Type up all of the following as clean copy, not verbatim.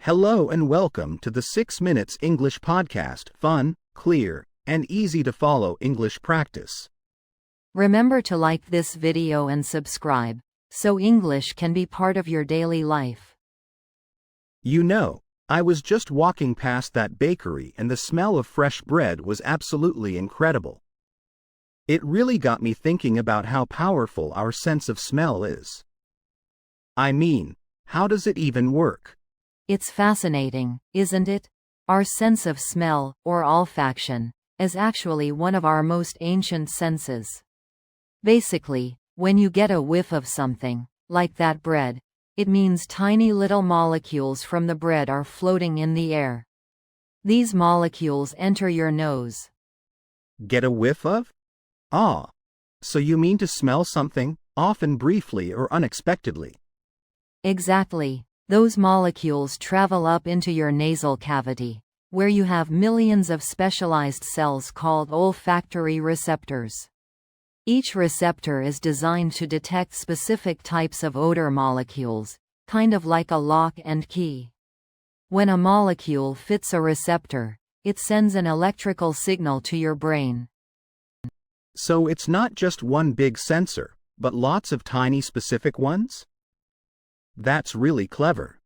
Hello and welcome to the 6 Minutes English Podcast. Fun, clear, and easy to follow English practice. Remember to like this video and subscribe, so English can be part of your daily life. You know, I was just walking past that bakery and the smell of fresh bread was absolutely incredible. It really got me thinking about how powerful our sense of smell is. I mean, how does it even work? It's fascinating, isn't it? Our sense of smell, or olfaction, is actually one of our most ancient senses. Basically, when you get a whiff of something, like that bread, it means tiny little molecules from the bread are floating in the air. These molecules enter your nose. Get a whiff of? Ah, so you mean to smell something, often briefly or unexpectedly. Exactly. Those molecules travel up into your nasal cavity, where you have millions of specialized cells called olfactory receptors. Each receptor is designed to detect specific types of odor molecules, kind of like a lock and key. When a molecule fits a receptor, it sends an electrical signal to your brain. So it's not just one big sensor, but lots of tiny specific ones? That's really clever.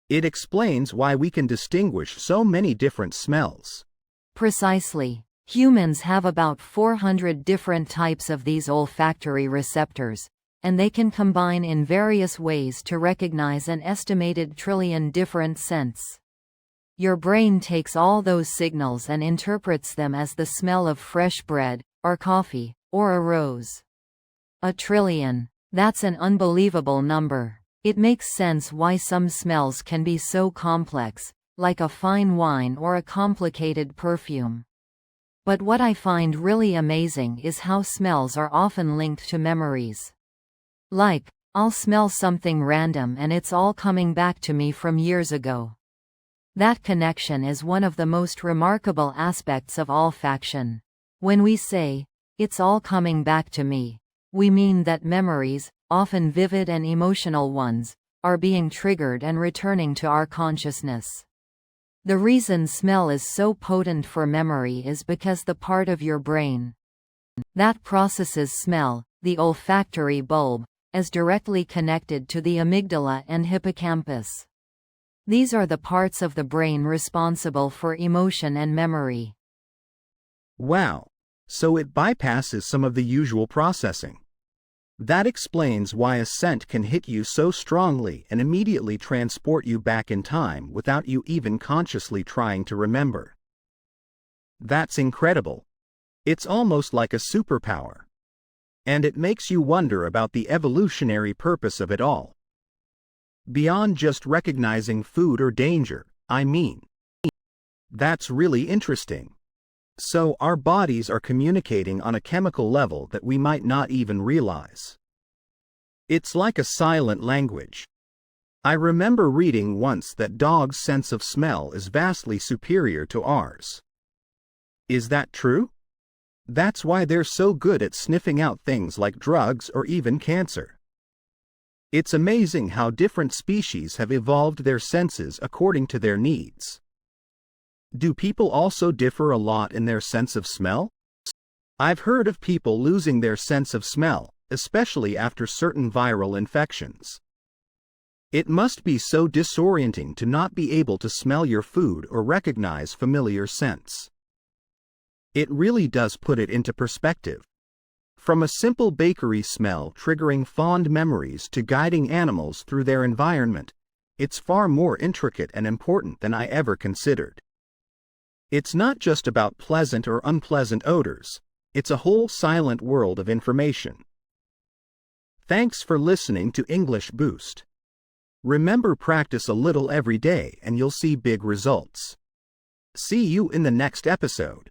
It explains why we can distinguish so many different smells. Precisely. Humans have about 400 different types of these olfactory receptors, and they can combine in various ways to recognize an estimated trillion different scents. Your brain takes all those signals and interprets them as the smell of fresh bread, or coffee, or a rose. A trillion. That's an unbelievable number. It makes sense why some smells can be so complex, like a fine wine or a complicated perfume. But what I find really amazing is how smells are often linked to memories. Like, I'll smell something random and it's all coming back to me from years ago. That connection is one of the most remarkable aspects of olfaction. When we say, "It's all coming back to me," we mean that memories, often vivid and emotional ones, are being triggered and returning to our consciousness. The reason smell is so potent for memory is because the part of your brain that processes smell, the olfactory bulb, is directly connected to the amygdala and hippocampus. These are the parts of the brain responsible for emotion and memory. Wow, so it bypasses some of the usual processing. That explains why a scent can hit you so strongly and immediately transport you back in time without you even consciously trying to remember. That's incredible. It's almost like a superpower. And it makes you wonder about the evolutionary purpose of it all. Beyond just recognizing food or danger, I mean. That's really interesting. So our bodies are communicating on a chemical level that we might not even realize. It's like a silent language. I remember reading once that dogs' sense of smell is vastly superior to ours. Is that true? That's why they're so good at sniffing out things like drugs or even cancer. It's amazing how different species have evolved their senses according to their needs. Do people also differ a lot in their sense of smell? I've heard of people losing their sense of smell, especially after certain viral infections. It must be so disorienting to not be able to smell your food or recognize familiar scents. It really does put it into perspective. From a simple bakery smell triggering fond memories to guiding animals through their environment, it's far more intricate and important than I ever considered. It's not just about pleasant or unpleasant odors, it's a whole silent world of information. Thanks for listening to English Boost. Remember, practice a little every day and you'll see big results. See you in the next episode.